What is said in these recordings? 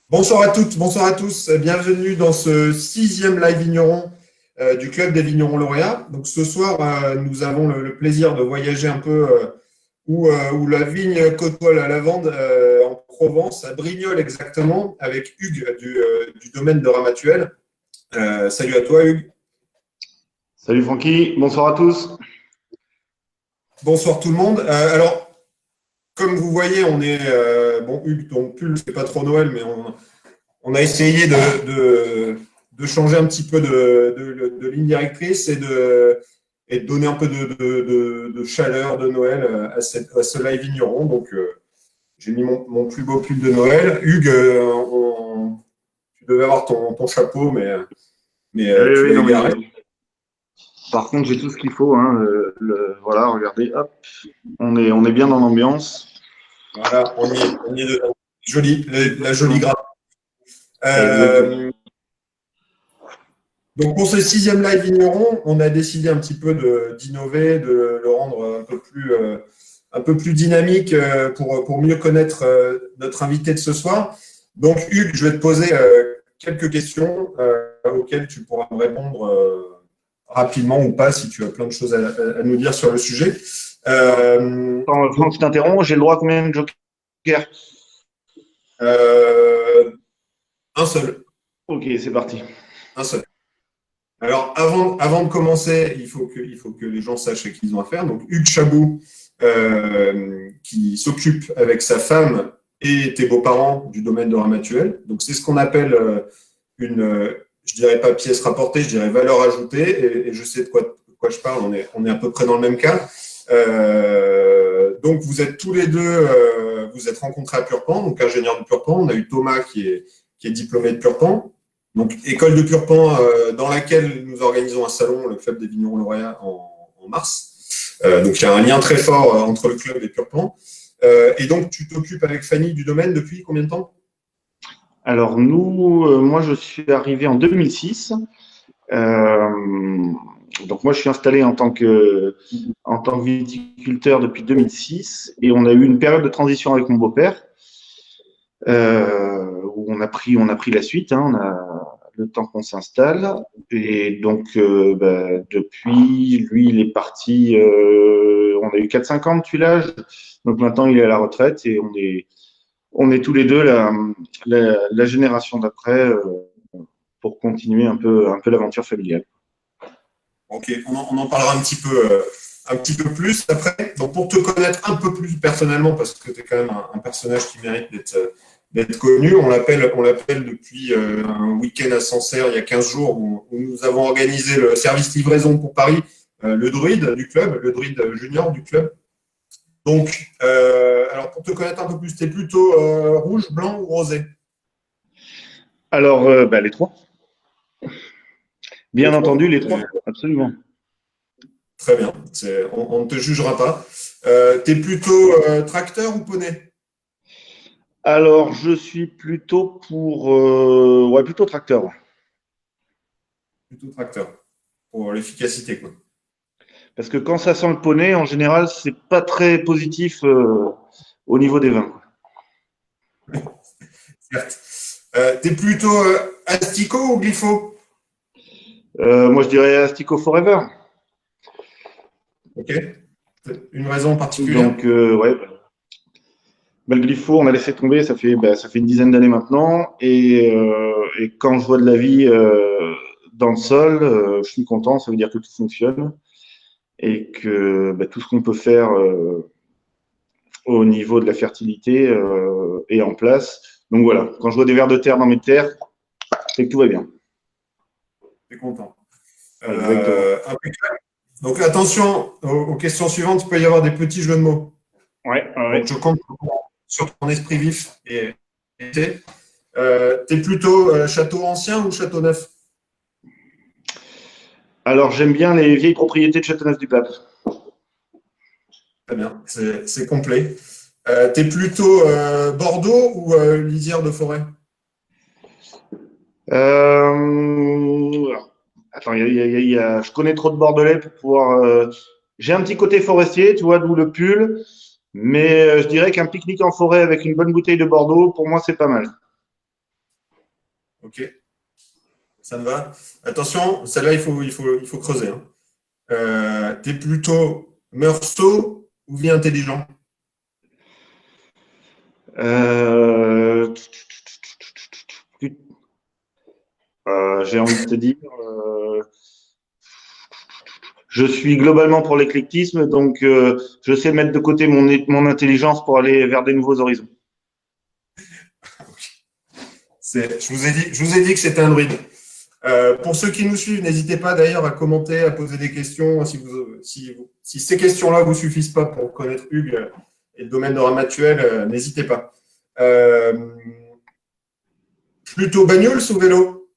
Bonsoir à toutes, bonsoir à tous. Bienvenue dans ce sixième live vigneron du Club des vignerons lauréats. Donc ce soir, nous avons le plaisir de voyager un peu où la vigne côtoie la lavande en Provence, à Brignoles exactement, avec Hugues du domaine de Ramatuelle. Salut à toi Hugues. Salut Francky, bonsoir à tous. Bonsoir tout le monde. Alors, comme vous voyez, on est, bon Hugues, ton pull, c'est pas trop Noël, mais on a essayé de changer un petit peu de ligne directrice et de donner un peu de chaleur de Noël à ce live vigneron. Donc, j'ai mis mon plus beau pull de Noël. Hugues, tu devais avoir ton chapeau, mais Oui, tu oui, l'as non, égaré. par contre, j'ai tout ce qu'il faut, hein. Voilà, regardez, hop, on est bien dans l'ambiance. Voilà, on y est dedans. Joli, la jolie grappe. Exactement. Euh, Donc pour ce sixième live vigneron, on a décidé un petit peu d'innover, de le rendre un peu plus dynamique pour mieux connaître notre invité de ce soir. Donc Hugues, je vais te poser quelques questions auxquelles tu pourras me répondre rapidement ou pas si tu as plein de choses à nous dire sur le sujet. Attends, Donc, Franck, je t'interromps, j'ai le droit à combien de jokers? euh, un seul, Ok, c'est parti. un seul. Alors, avant de commencer, il faut que les gens sachent ce qu'ils ont à faire. Donc, Hugues Chabot, qui s'occupe avec sa femme et tes beaux-parents du domaine de Ramatuelle. Donc, c'est ce qu'on appelle je dirais pas pièce rapportée, je dirais valeur ajoutée. Et je sais de quoi je parle, on est à peu près dans le même cas. Donc, vous êtes tous les deux, vous êtes rencontrés à Purpan, donc ingénieur de Purpan. On a eu Thomas qui est diplômé de Purpan. Donc, école de Purpan, dans laquelle nous organisons un salon, le Club des vignerons lauréats, en mars. Donc, il y a un lien très fort entre le club et Purpan. Et donc, tu t'occupes avec Fanny du domaine depuis combien de temps? Alors nous, moi je suis arrivé en 2006. Euh, donc moi je suis installé en tant que viticulteur depuis 2006 et on a eu une période de transition avec mon beau-père où on a pris la suite, hein, on a le temps qu'on s'installe. Et donc, depuis, lui, il est parti. On a eu 4-5 ans de tuilage. Donc maintenant, il est à la retraite et on est tous les deux la génération d'après pour continuer un peu l'aventure familiale. Ok, on en parlera un petit peu plus après. Donc, pour te connaître un peu plus personnellement, parce que tu es quand même un personnage qui mérite d'être connu, on l'appelle depuis un week-end à Sancerre, il y a 15 jours, où nous avons organisé le service livraison pour Paris, le druide du club, le druide junior du club. Donc, alors pour te connaître un peu plus, tu es plutôt rouge, blanc ou rosé? Alors, les trois. Les Bien trois. entendu, les trois. Absolument. Très bien. On ne te jugera pas. Tu es plutôt tracteur ou poney? Alors, je suis plutôt ouais, plutôt tracteur. Plutôt tracteur, pour l'efficacité, quoi. Parce que quand ça sent le poney, en général, c'est pas très positif au niveau des vins. Certes. Tu es plutôt asticot ou glypho? Moi, je dirais Astico Forever. Ok. Une raison particulière? Donc, ouais, le glypho, on a laissé tomber, ça fait une dizaine d'années maintenant. Et quand je vois de la vie dans le sol, je suis content, ça veut dire que tout fonctionne et que tout ce qu'on peut faire au niveau de la fertilité est en place. Donc voilà, quand je vois des vers de terre dans mes terres, c'est que tout va bien. Tu es content. Exactement. Impeccable. Donc attention aux questions suivantes, il peut y avoir des petits jeux de mots. Ouais, Donc ouais. je compte sur ton esprit vif. T'es plutôt château ancien ou château neuf? Alors, j'aime bien les vieilles propriétés de Châteauneuf-du-Pape. Très bien, c'est complet. T'es plutôt Bordeaux ou lisière de forêt? Euh, Attends, je connais trop de Bordelais pour pouvoir. J'ai un petit côté forestier, tu vois, d'où le pull. Mais je dirais qu'un pique-nique en forêt avec une bonne bouteille de Bordeaux, pour moi, c'est pas mal. Ok, ça me va. Attention, celle-là, il faut creuser. Hein. T'es plutôt meursault ou vie intelligent? Euh, j'ai envie de te dire, je suis globalement pour l'éclectisme, donc je sais mettre de côté mon intelligence pour aller vers des nouveaux horizons. Je vous ai dit que c'était un druide. Pour ceux qui nous suivent, n'hésitez pas d'ailleurs à commenter, à poser des questions. Si ces questions-là ne vous suffisent pas pour connaître Hugues et le domaine de Ramatuel, n'hésitez pas. Plutôt bagnole ou vélo?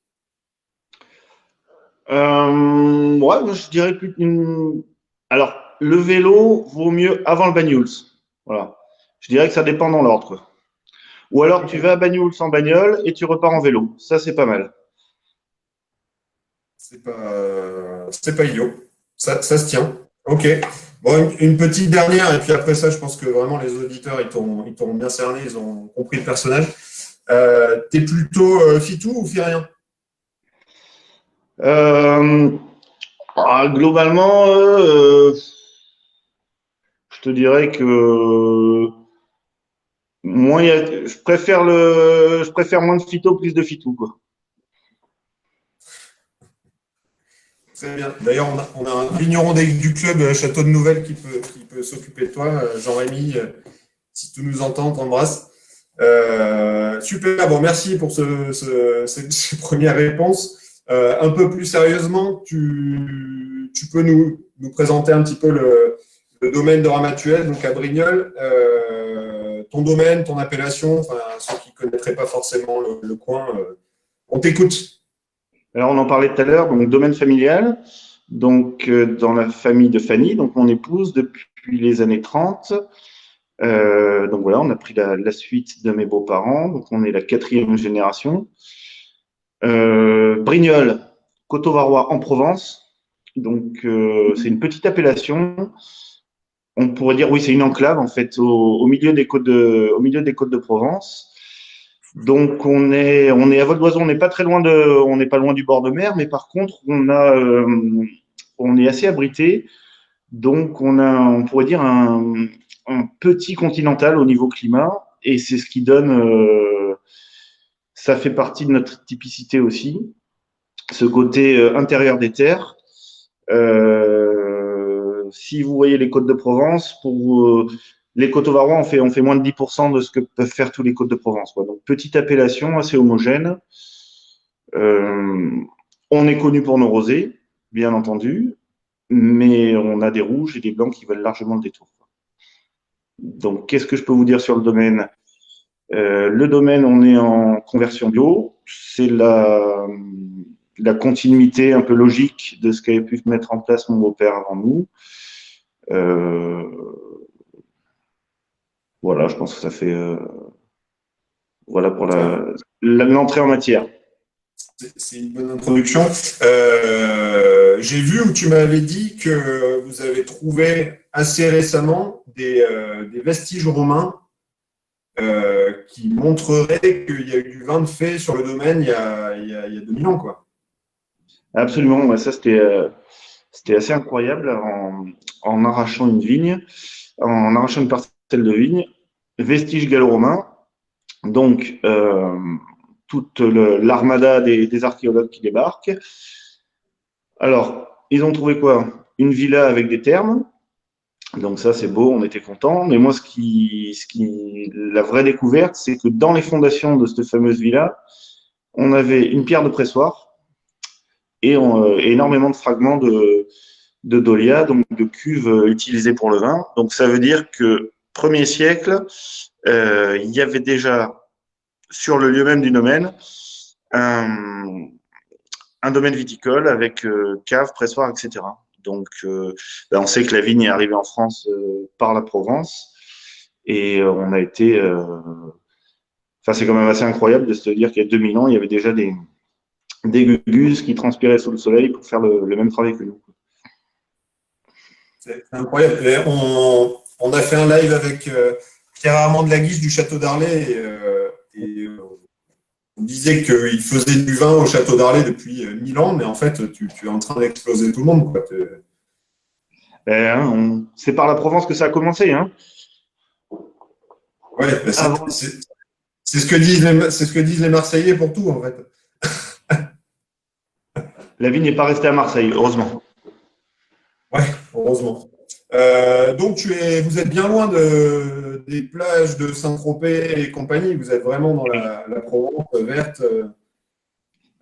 Ouais, moi, je dirais alors, le vélo vaut mieux avant le Banyuls. Voilà. Je dirais que ça dépend dans l'ordre, quoi. Ou alors tu vas à Banyuls en bagnole et tu repars en vélo. Ça, c'est pas mal. C'est pas idiot. Ça se tient. Ok. Bon, une petite dernière, et puis après ça, je pense que vraiment les auditeurs, ils t'auront bien cerné, ils ont compris le personnage. T'es plutôt fitou ou firien? Euh, Globalement, je te dirais que je préfère moins de phyto, plus de fitou, quoi. Très bien. D'ailleurs, on a un vigneron du club Château de Nouvelle qui peut s'occuper de toi, Jean-Rémy, si tu nous entends, t'embrasse. Super, bon, merci pour ces premières réponses. Un peu plus sérieusement, tu peux nous présenter un petit peu le domaine de Ramatuel, donc à Brignoles, ton domaine, ton appellation, enfin, ceux qui ne connaîtraient pas forcément le coin, on t'écoute. Alors, on en parlait tout à l'heure, donc domaine familial, donc dans la famille de Fanny, donc mon épouse depuis les années 30. Donc voilà, on a pris la suite de mes beaux-parents, donc on est la quatrième génération. Brignoles, Coteau-Varois en Provence, donc c'est une petite appellation. On pourrait dire, oui, c'est une enclave en fait au milieu des au milieu des côtes de Provence. Donc on est à vol d'oiseau, on n'est pas loin du bord de mer, mais par contre on est assez abrité, donc on pourrait dire un petit continental au niveau climat, et c'est ce qui donne, ça fait partie de notre typicité aussi, ce côté intérieur des terres. Si vous voyez les côtes de Provence, les Coteaux-Varois, on fait moins de 10% de ce que peuvent faire tous les côtes de Provence, quoi. Donc, petite appellation, assez homogène. Euh, on est connu pour nos rosés, bien entendu, mais on a des rouges et des blancs qui valent largement le détour. Donc, qu'est-ce que je peux vous dire sur le domaine? Le domaine, on est en conversion bio. C'est la continuité un peu logique de ce qu'avait pu mettre en place mon beau-père avant nous. Euh, voilà, je pense que ça fait voilà pour l'entrée en matière. C'est une bonne introduction. J'ai vu où tu m'avais dit que vous avez trouvé assez récemment des vestiges romains qui montreraient qu'il y a eu du vin de fait sur le domaine il y a 2000 ans, quoi. Absolument, ouais, ça c'était assez incroyable en arrachant une vigne, en arrachant une parcelle de vigne, vestige gallo-romain. Donc toute l'armada des archéologues qui débarquent. Alors, ils ont trouvé quoi? Une villa avec des thermes. Donc ça, c'est beau, on était contents. Mais moi, la vraie découverte, c'est que dans les fondations de cette fameuse villa, on avait une pierre de pressoir et énormément de fragments de dolia, donc de cuves utilisées pour le vin. Donc ça veut dire que 1er siècle, il y avait déjà sur le lieu même du domaine un domaine viticole avec cave, pressoir, etc. Donc, on sait que la vigne est arrivée en France par la Provence et on a été. Enfin, c'est quand même assez incroyable de se dire qu'il y a 2000 ans, il y avait déjà des gugus qui transpiraient sous le soleil pour faire le même travail que nous. C'est incroyable. Et on a fait un live avec Pierre Armand de la Guiche du Château d'Arlet et on disait qu'il faisait du vin au Château d'Arlay depuis 1000 ans, mais en fait, tu es en train d'exploser tout le monde, quoi. C'est par la Provence que ça a commencé. Hein. Ouais, bah, Avant, c'est c'est ce que disent les Marseillais pour tout, en fait. la vigne n'est pas restée à Marseille, heureusement. Ouais, heureusement. Donc, vous êtes bien loin des plages de Saint-Tropez et compagnie. Vous êtes vraiment dans la Provence verte.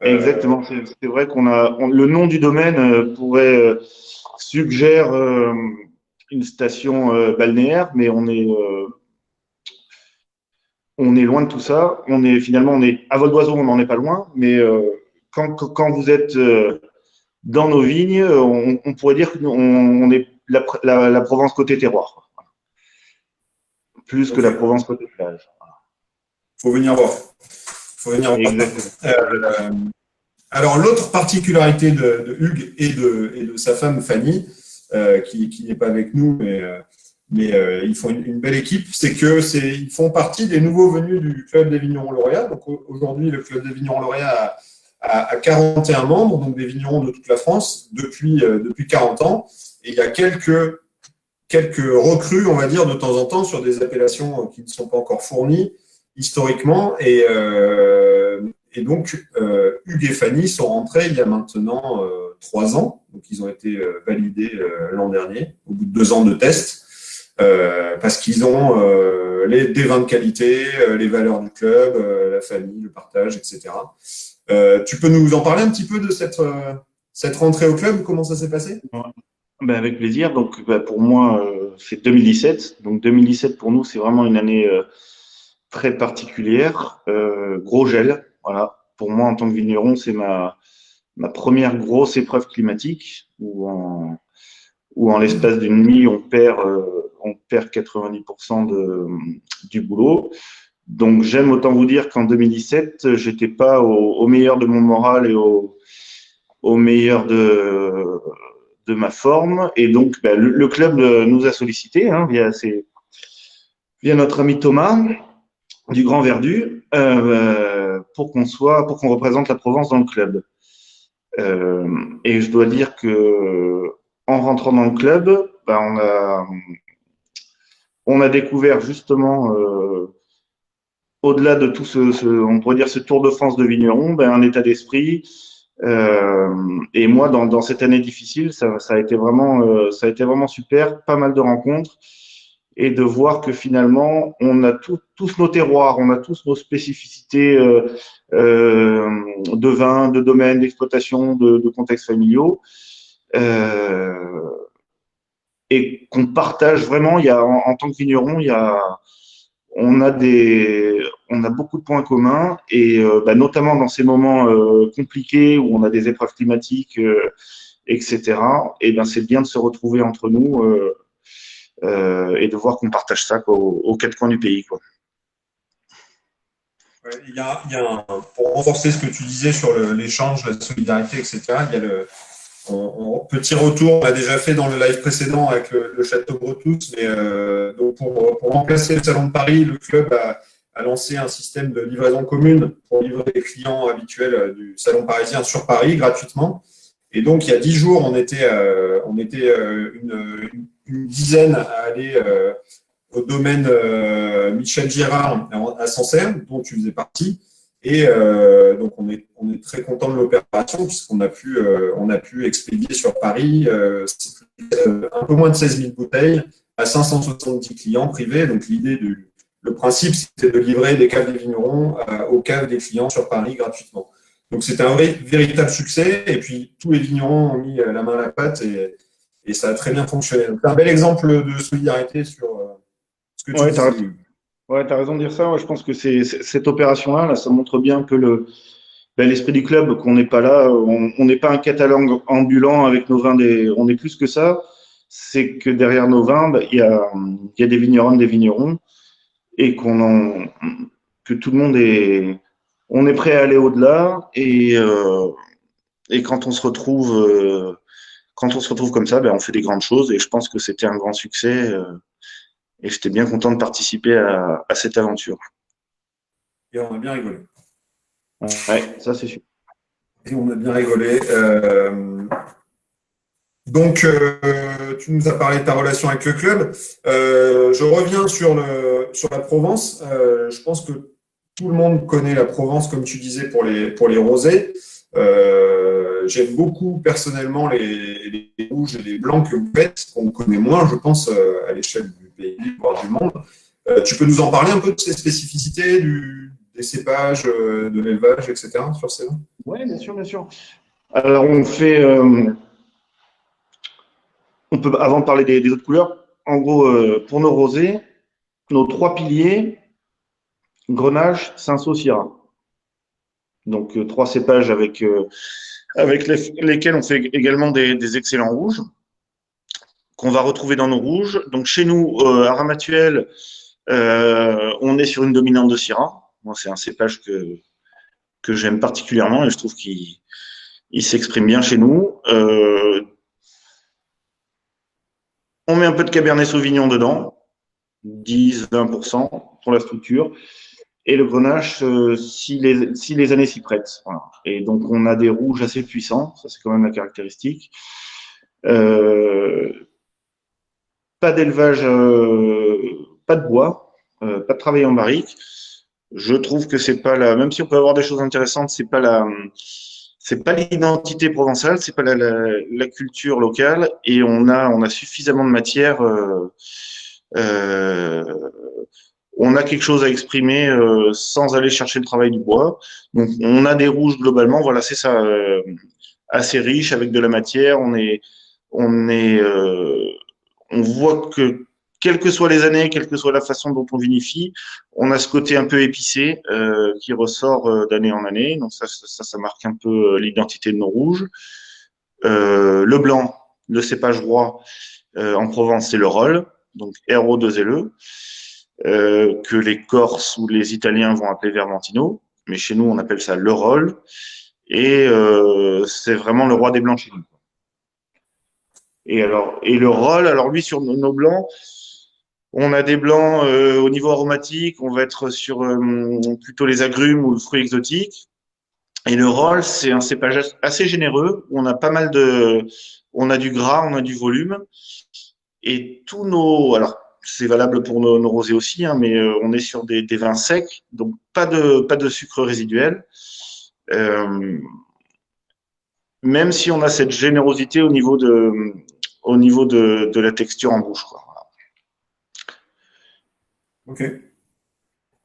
Exactement. C'est vrai le nom du domaine pourrait suggère une station balnéaire, mais on est loin de tout ça. On est à vol d'oiseau, on n'en est pas loin, mais quand vous êtes dans nos vignes, on pourrait dire qu'on est la Provence côté terroir, plus que Ok, la Provence côté plage. faut venir voir. Faut venir voir. Exactement. Euh, alors, l'autre particularité de Hugues et de sa femme Fanny, qui n'est pas avec nous, mais ils font une belle équipe, c'est ils font partie des nouveaux venus du Club des Vignerons Lauréats. Donc aujourd'hui, le Club des Vignerons Lauréats a 41 membres, donc des vignerons de toute la France, depuis 40 ans. Et il y a quelques recrues, on va dire, de temps en temps sur des appellations qui ne sont pas encore fournies historiquement. Et donc, Hugues et Fanny sont rentrés il y a maintenant 3 ans. Donc, ils ont été validés l'an dernier, au bout de 2 ans de test, parce qu'ils ont des vins de qualité, les valeurs du club, la famille, le partage, etc. Tu peux nous en parler un petit peu de cette rentrée au club? Comment ça s'est passé? Ben, avec plaisir. Donc, ben, pour moi, c'est 2017. Donc, 2017, pour nous, c'est vraiment une année très particulière. Gros gel. Voilà. Pour moi, en tant que vigneron, c'est ma première grosse épreuve climatique où en l'espace d'une nuit, on perd 90% du boulot. Donc, j'aime autant vous dire qu'en 2017, j'étais pas au meilleur de mon moral et au meilleur de ma forme. Et donc, ben, le club nous a sollicité via notre ami Thomas du Grand Verdu pour qu'on représente la Provence dans le club. Et je dois dire que en rentrant dans le club, ben, on a découvert justement au-delà de tout on pourrait dire ce tour de France de vigneron, ben, un état d'esprit. Et moi, dans cette année difficile, ça a été vraiment super, pas mal de rencontres et de voir que finalement, on a tous nos terroirs, on a tous nos spécificités de vin, de domaine, d'exploitation, de contextes familiaux. Et qu'on partage vraiment, en tant que vigneron, on a beaucoup de points communs et bah, notamment dans ces moments compliqués où on a des épreuves climatiques, etc. Et ben c'est bien de se retrouver entre nous et de voir qu'on partage ça quoi, aux 4 coins du pays, quoi. Ouais, pour renforcer ce que tu disais sur l'échange, la solidarité, etc., il y a petit retour, on l'a déjà fait dans le live précédent avec le Château Bretous, mais donc pour remplacer le Salon de Paris, le club a lancé un système de livraison commune pour livrer les clients habituels du Salon parisien sur Paris gratuitement. Et donc, il y a 10 jours, on était une dizaine à aller au domaine Michel Girard à Sancerre, dont tu faisais partie. Et donc, on est très content de l'opération puisqu'on on a pu expédier sur Paris un peu moins de 16 000 bouteilles à 570 clients privés. Donc, le principe, c'était de livrer des caves des vignerons aux caves des clients sur Paris gratuitement. Donc, c'était un véritable succès. Et puis, tous les vignerons ont mis la main à la pâte et ça a très bien fonctionné. Donc, c'est un bel exemple de solidarité sur ce que tu Ouais, disais. t'as raison de dire ça. Ouais, je pense que cette opération-là, là, ça montre bien que ben, l'esprit du club, qu'on n'est pas là, on n'est pas un catalogue ambulant avec nos vins on est plus que ça. C'est que derrière nos vins, ben, il y a des vignerons, des vignerons, et que tout le monde on est prêt à aller au-delà. Et quand on se retrouve comme ça, ben, on fait des grandes choses. Et je pense que c'était un grand succès. Et j'étais bien content de participer à cette aventure. Et on a bien rigolé. Ouais, ça c'est sûr. Et on a bien rigolé. Donc, tu nous as parlé de ta relation avec le club. Je reviens sur la Provence. Je pense que tout le monde connaît la Provence, comme tu disais, pour les rosés. J'aime beaucoup personnellement les rouges et les blancs que vous faites, qu'on connaît moins, je pense, à l'échelle du pays, voire du monde. Tu peux nous en parler un peu de ces spécificités, des cépages, de l'élevage, etc. sur ces vins? Oui, bien sûr, bien sûr. Alors, on peut, avant de parler des autres couleurs, en gros, pour nos rosés, nos trois piliers, Grenache, Cinsault, Syrah. Donc, trois cépages avec lesquels on fait également des excellents rouges, qu'on va retrouver dans nos rouges. Donc, chez nous, à Ramatuelle, on est sur une dominante de Syrah. Moi, c'est un cépage que j'aime particulièrement et je trouve qu'il s'exprime bien chez nous. On met un peu de Cabernet Sauvignon dedans, 10-20% pour la structure. Et le Grenache, si les années s'y prêtent. Voilà. Et donc, on a des rouges assez puissants, ça c'est quand même la caractéristique. Euh, Pas d'élevage, pas de bois, pas de travail en barrique. Je trouve que c'est pas même si on peut avoir des choses intéressantes, c'est pas l'identité provençale, c'est pas la culture locale, et on a suffisamment de matière. Euh, on a quelque chose à exprimer sans aller chercher le travail du bois. Donc, on a des rouges globalement, voilà, c'est ça, assez riche avec de la matière. On est, on voit que quelles que soient les années, quelle que soit la façon dont on vinifie, on a ce côté un peu épicé qui ressort d'année en année. Donc ça marque un peu l'identité de nos rouges. Le blanc, le cépage roi en Provence, c'est le Rolle, donc RO2LE, que les Corses ou les Italiens vont appeler Vermentino, mais chez nous on appelle ça le Rolle, et c'est vraiment le roi des blancs chez nous. Et le Rolle, alors lui sur nos blancs, on a des blancs au niveau aromatique, on va être sur plutôt les agrumes ou le fruit exotique. Et le Roll, c'est un cépage assez généreux où on a pas mal on a du gras, on a du volume. Et alors c'est valable pour nos rosés aussi, hein, mais on est sur des vins secs, donc pas de sucre résiduel. Euh, Même si on a cette générosité au niveau de la texture en bouche, quoi. Ok.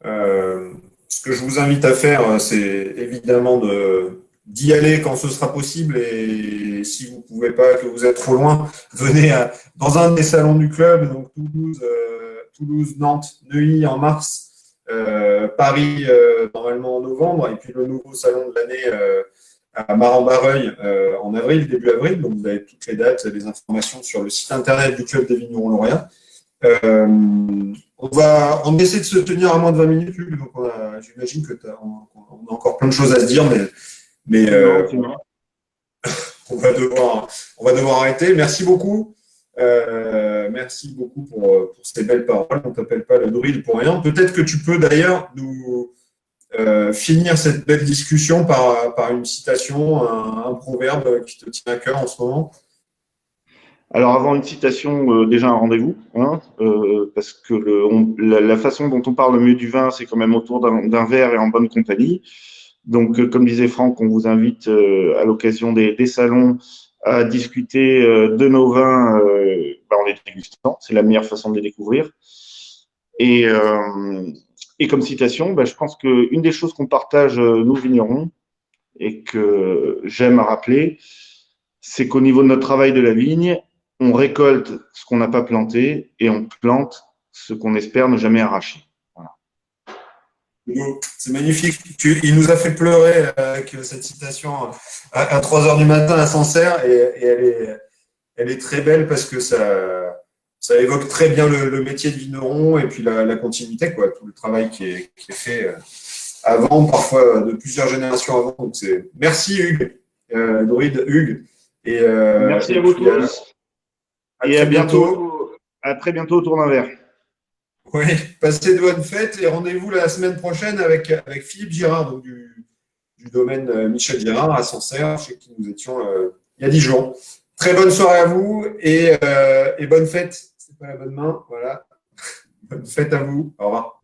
Ce que je vous invite à faire, c'est évidemment d'y aller quand ce sera possible. Et si vous ne pouvez pas, que vous êtes trop loin, venez dans un des salons du club, donc Toulouse, Nantes, Neuilly en mars, Paris normalement en novembre, et puis le nouveau salon de l'année à Marembarreuil en avril, début avril. Donc vous avez toutes les dates, les informations sur le site internet du Club des Vignerons Lauréats. On essaie de se tenir à moins de 20 minutes, Hugues, donc j'imagine que on a encore plein de choses à se dire, mais on va devoir arrêter. Merci beaucoup pour ces belles paroles. On ne t'appelle pas le druide pour rien. Peut-être que tu peux d'ailleurs nous finir cette belle discussion par une citation, un proverbe qui te tient à cœur en ce moment. Alors, avant une citation, déjà un rendez-vous, hein, parce que la façon dont on parle mieux du vin, c'est quand même autour d'un verre et en bonne compagnie. Donc, comme disait Franck, on vous invite à l'occasion des salons à discuter de nos vins en les dégustant. C'est la meilleure façon de les découvrir. Et, comme citation, je pense qu'une des choses qu'on partage, nous vignerons, et que j'aime à rappeler, c'est qu'au niveau de notre travail de la vigne, on récolte ce qu'on n'a pas planté et on plante ce qu'on espère ne jamais arracher. Voilà. C'est magnifique. Il nous a fait pleurer avec cette citation à 3 heures du matin à Sancerre et elle est très belle parce que ça évoque très bien le métier de vigneron et puis la continuité, quoi, tout le travail qui est fait avant, parfois de plusieurs générations avant. Donc merci Hugues, Druide Hugues. Merci à vous tous. Et à bientôt. À très bientôt autour d'un verre. Oui, passez de bonnes fêtes et rendez-vous la semaine prochaine avec Philippe Girard donc du domaine Michel Girard à Sancerre, chez qui nous étions il y a 10 jours. Très bonne soirée à vous et bonne fête. C'est pas la bonne main, voilà. Bonne fête à vous. Au revoir.